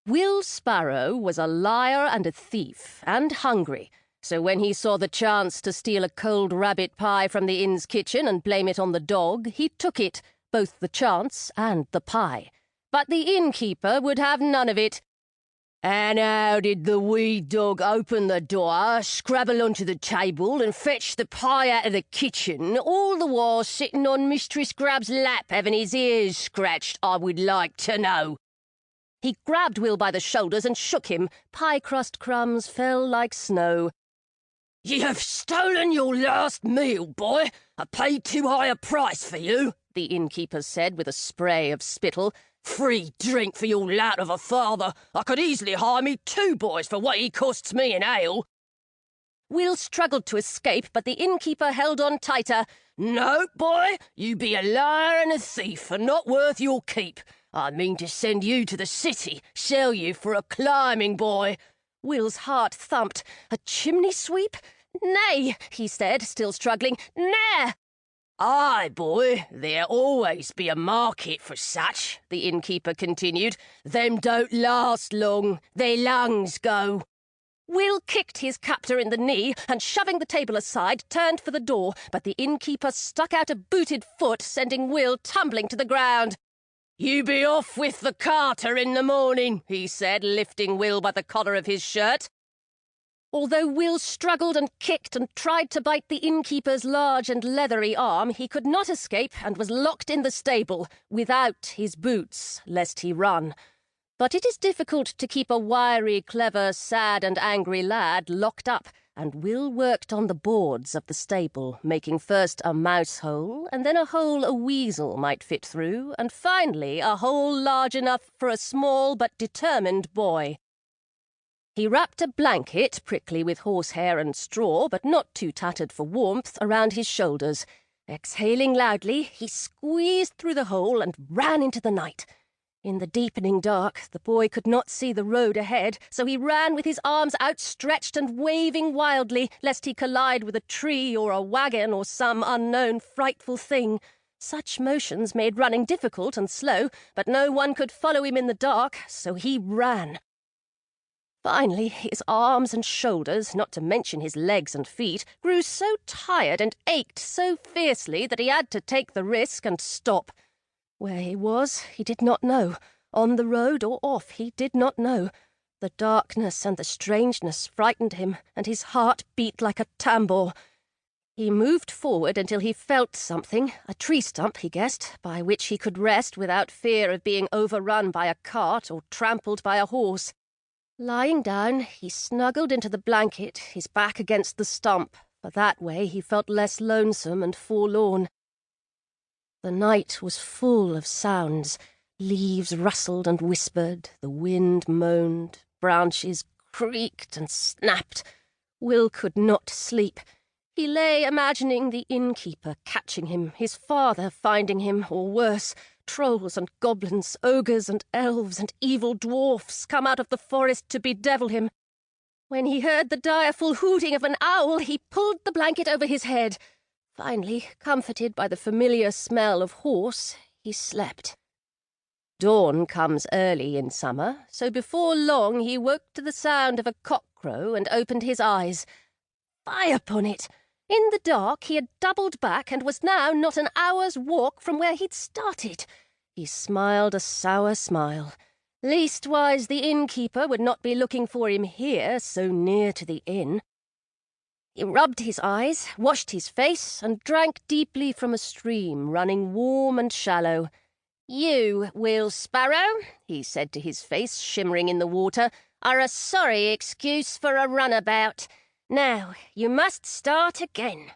Will Sparrow was a liar and a thief, and hungry, so when he saw the chance to steal a cold rabbit pie from the inn's kitchen and blame it on the dog, he took it, both the chance and the pie. But the innkeeper would have none of it. "And how did the wee dog open the door, scrabble onto the table, and fetch the pie out of the kitchen, all the while sitting on Mistress Grab's lap having his ears scratched, I would like to know?" He grabbed Will by the shoulders and shook him. Pie-crust crumbs fell like snow. "You have stolen your last meal, boy. I paid too high a price for you," the innkeeper said with a spray of spittle. "Free drink for your lout of a father. I could easily hire me 2 boys for what he costs me in ale." Will struggled to escape, but the innkeeper held on tighter. "No, boy, you be a liar and a thief, and not worth your keep. I mean to send you to the city, sell you for a climbing boy." Will's heart thumped. "A chimney sweep? Nay," he said, still struggling. "Nay." "Aye, boy, there always be a market for such," the innkeeper continued. "Them don't last long. Their lungs go." Will kicked his captor in the knee and, shoving the table aside, turned for the door, but the innkeeper stuck out a booted foot, sending Will tumbling to the ground. "You be off with the carter in the morning," he said, lifting Will by the collar of his shirt. Although Will struggled and kicked and tried to bite the innkeeper's large and leathery arm, he could not escape and was locked in the stable, without his boots, lest he run. But it is difficult to keep a wiry, clever, sad and angry lad locked up, and Will worked on the boards of the stable, making first a mouse hole, and then a hole a weasel might fit through, and finally a hole large enough for a small but determined boy. He wrapped a blanket, prickly with horsehair and straw, but not too tattered for warmth, around his shoulders. Exhaling loudly, he squeezed through the hole and ran into the night. In the deepening dark, the boy could not see the road ahead, so he ran with his arms outstretched and waving wildly, lest he collide with a tree or a wagon or some unknown frightful thing. Such motions made running difficult and slow, but no one could follow him in the dark, so he ran. Finally, his arms and shoulders, not to mention his legs and feet, grew so tired and ached so fiercely that he had to take the risk and stop. Where he was, he did not know. On the road or off, he did not know. The darkness and the strangeness frightened him, and his heart beat like a tambour. He moved forward until he felt something, a tree stump, he guessed, by which he could rest without fear of being overrun by a cart or trampled by a horse. Lying down, he snuggled into the blanket, his back against the stump, for that way he felt less lonesome and forlorn. The night was full of sounds. Leaves rustled and whispered, the wind moaned, branches creaked and snapped. Will could not sleep. He lay imagining the innkeeper catching him, his father finding him, or worse, trolls and goblins, ogres and elves and evil dwarfs come out of the forest to bedevil him. When he heard the direful hooting of an owl, he pulled the blanket over his head. Finally, comforted by the familiar smell of horse, he slept. Dawn comes early in summer, so before long he woke to the sound of a cock-crow and opened his eyes. Fie upon it! In the dark he had doubled back and was now not an hour's walk from where he'd started. He smiled a sour smile. Leastwise the innkeeper would not be looking for him here, so near to the inn. He rubbed his eyes, washed his face, and drank deeply from a stream running warm and shallow. "You, Will Sparrow," he said to his face shimmering in the water, "are a sorry excuse for a runabout. Now, you must start again."